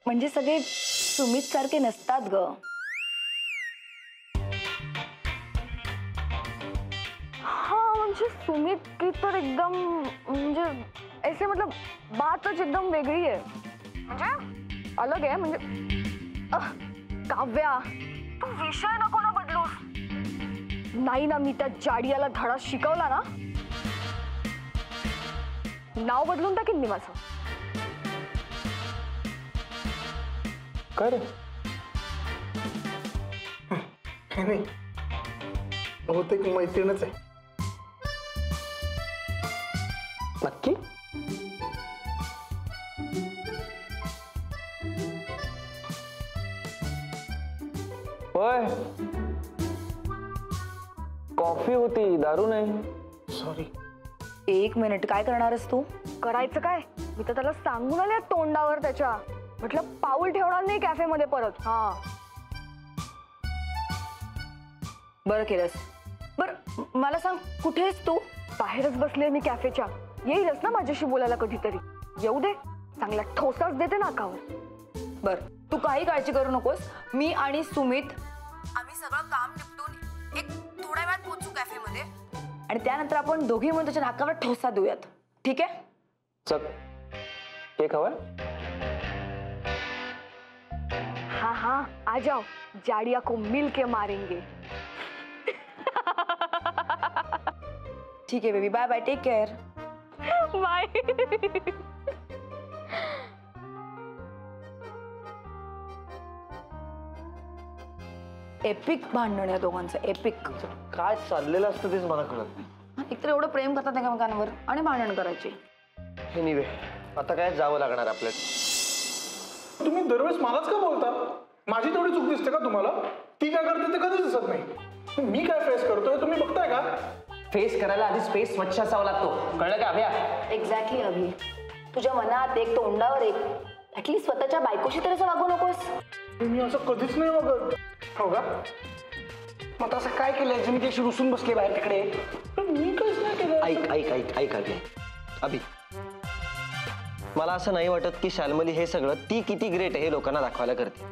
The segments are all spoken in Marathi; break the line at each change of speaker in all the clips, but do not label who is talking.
म्हणजे सगळे सुमित सारखे नसतात ग.
हाँ म्हणजे सुमित की तर एकदम म्हणजे ऐसे मतलब बातच एकदम वेगळी आहे, म्हणजे अलग आहे. म्हणजे काव्या तू विषय नको ना बदलूस. नाही ना मी त्या जाडियाला धडा शिकवला ना, नाव बदलून टाकीन मी माझं.
काय रे? नाही बहुतेक मैत्रीणच आहे. नक्की?
होय, कॉफी होती, दारू नाही.
सॉरी.
1 मिनिट, काय करणारस तू?
करायचं काय, मी तर त्याला सांगून आले तोंडावर त्याच्या, म्हटलं पाऊल ठेवणार नाही कॅफे मध्ये परत. हा
बरं केलंस. बरं मला सांग, कुठेस तू?
बाहेरच बसले मी कॅफेच्या, येईलच ना माझ्याशी बोलायला कधीतरी. येऊ दे, चांगला ठोसाच देते नाकावर.
बरं तू काही काळजी करू नकोस. मी आणि सुमित आम्ही सगळं काम निपटून एक थोड्या वेळात पोहोचू कॅफेमध्ये, आणि त्यानंतर आपण दोघी म्हणून त्याच्या नाकावर ठोसा देऊयात. ठीक आहे?
चल, केक हवाय?
हाँ हाँ आ जाओ, जाड़िया को मिल के मारेंगे.
ठीक आहे baby, bye bye, take care.
Bye.
Epic भांडण या दोघांचं, एपिक.
काय चाललेलं असतं तेच मला कळत नाही.
एकतर एवढं प्रेम करतात एकमेकांवर आणि भांडण करायचे.
एनिवे, आता काय जावं लागणार आपल्याला.
तुम्ही दरवेळेस मलाच का बोलता? माझी तेवढी चूक दिसते का तुम्हाला? ती काय करते ते कधीच दिसत नाही. मी काय फेस करतोय तुम्ही बघताय का?
फेस करायला आधी स्पेस स्वच्छ असावा लागतो, कळलं का अभ्या?
एक्झॅक्टली अभि, तुझ्या मनात एक, तोंडावर एक. ऍटलीस्ट स्वतःच्या बायकोशी तर असं वागू नकोस.
मी असं कधीच नाही बघत. हो का?
मग असं काय केलंय जे मी त्याशी रुसून बसले बाहेर तिकडे?
मी काहीच नाही केलं.
ऐक ऐक ऐक ऐक अभि, अभि मला असं नाही वाटत की शाल्मली हे सगळं ती किती ग्रेट आहे हे लोकांना दाखवायला करते.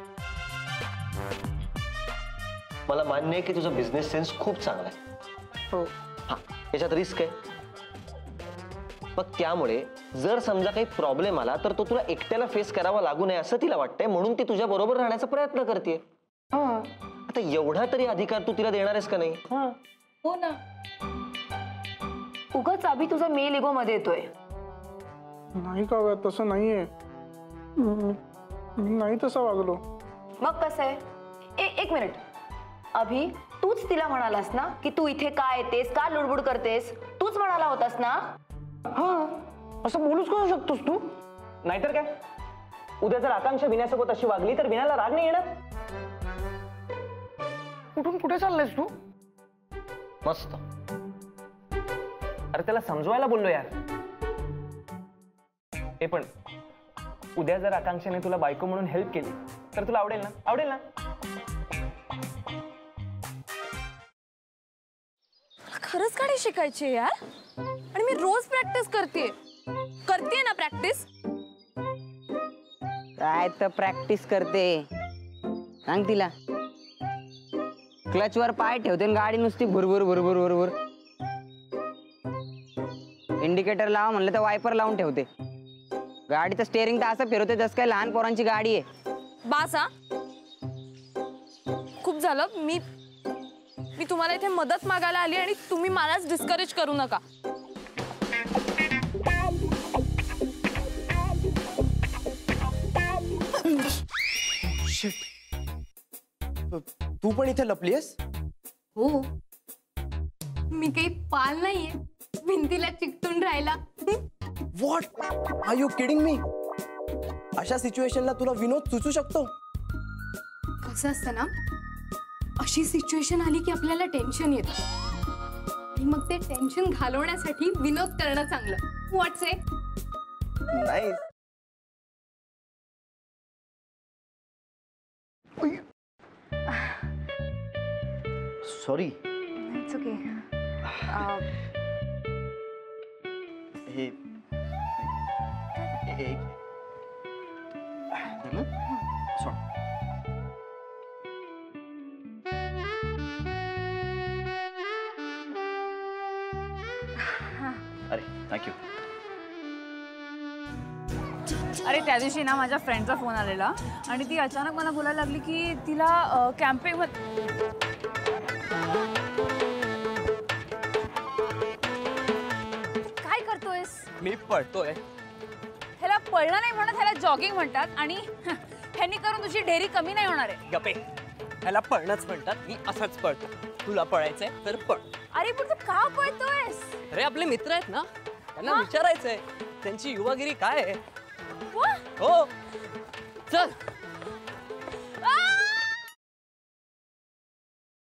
मला मान्य आहे की तुझा बिझनेस सेन्स खूप चांगला आहे.
हो.
हा, याच्यात रिस्क आहे. मग त्यामुळे जर समजा काही प्रॉब्लेम आला तर तो तुला एकट्याला फेस करावा लागू नये असं तिला वाटतंय, म्हणून ती तुझ्या बरोबर राहण्याचा प्रयत्न करते. आता एवढा तरी अधिकार तू तिला देणार आहेस का नाही?
हो ना. उगाच अभि तुझा मेल इगो मध्ये येतोय.
नाही का, तसं नाहीये. मी नाही तसं वागलो.
मग कसं आहे? एक मिनिट अभि, तूच तिला म्हणालास ना की तू इथे का येतेस, का लुडबुड करतेस? तूच म्हणाला होतास ना.
हा, असं बोलूच करू शकतोस तू? नाहीतर काय, उद्या जर आकांक्षा विन्यासोबत अशी वागली तर विन्याला राग नाही येणार? कुठून कुठे चाललायस तू?
मस्त.
अरे त्याला समजवायला बोललो यार. हे पण उद्या जर आकांक्षाने तुला बायको म्हणून हेल्प केली तर तुला आवडेल ना? आवडेल ना?
खरंच गाडी शिकायची यार, आणि मी रोज प्रॅक्टिस करते ना प्रॅक्टिस.
काय तर प्रॅक्टिस करते, सांग तिला. क्लच वर पाय ठेवते आणि गाडी नुसती भुरभुर भुरभुर भुरभुर. इंडिकेटर लावा म्हणलं तर वायपर लावून ठेवते. गाडीचं स्टेअरिंग तर असं फिरवते जसं काय लहान पोरांची गाडी आहे.
बास हा, खूप झालं. मी तुम्हाला इथे मदत मागायला आली आणि तुम्ही मलाच डिस्करेज करू नका.
तू पण इथे लपलीयस?
हो, मी काही पाल नाहीये भिंतीला चिकटून राहिला.
What are you kidding me? अशा सिच्युएशनला तुला विनोद सुचू शकतो?
कसं असतं ना, अशी सिच्युएशन आली की आपल्याला टेन्शन येतं, आणि मग ते टेन्शन घालवण्यासाठी विनोद करणं चांगलं. व्हॉट्स इट?
नाही.
सॉरी.
It's okay.
हे
सोड. अरे थँक्यू.
अरे त्या दिवशी ना माझ्या फ्रेंडचा फोन आलेला आणि ती अचानक मला बोलायला लागली की तिला कॅम्पिंग काय करतोयस?
मी पळतोय.
ह्याला पळणं नाही म्हणत, ह्याला जॉगिंग म्हणतात आणि ह्यांनी करून तुझी ढेरी कमी नाही होणार आहे.
गपे, ह्याला पळणंच म्हणतात. मी असंच पळतो. तुला पळायचंय तर पळ.
अरे पण तू का पळतोयस?
अरे आपले मित्र आहेत ना, त्यांना विचारायचंय त्यांची युवागिरी काय आहे.
वा,
हो चल.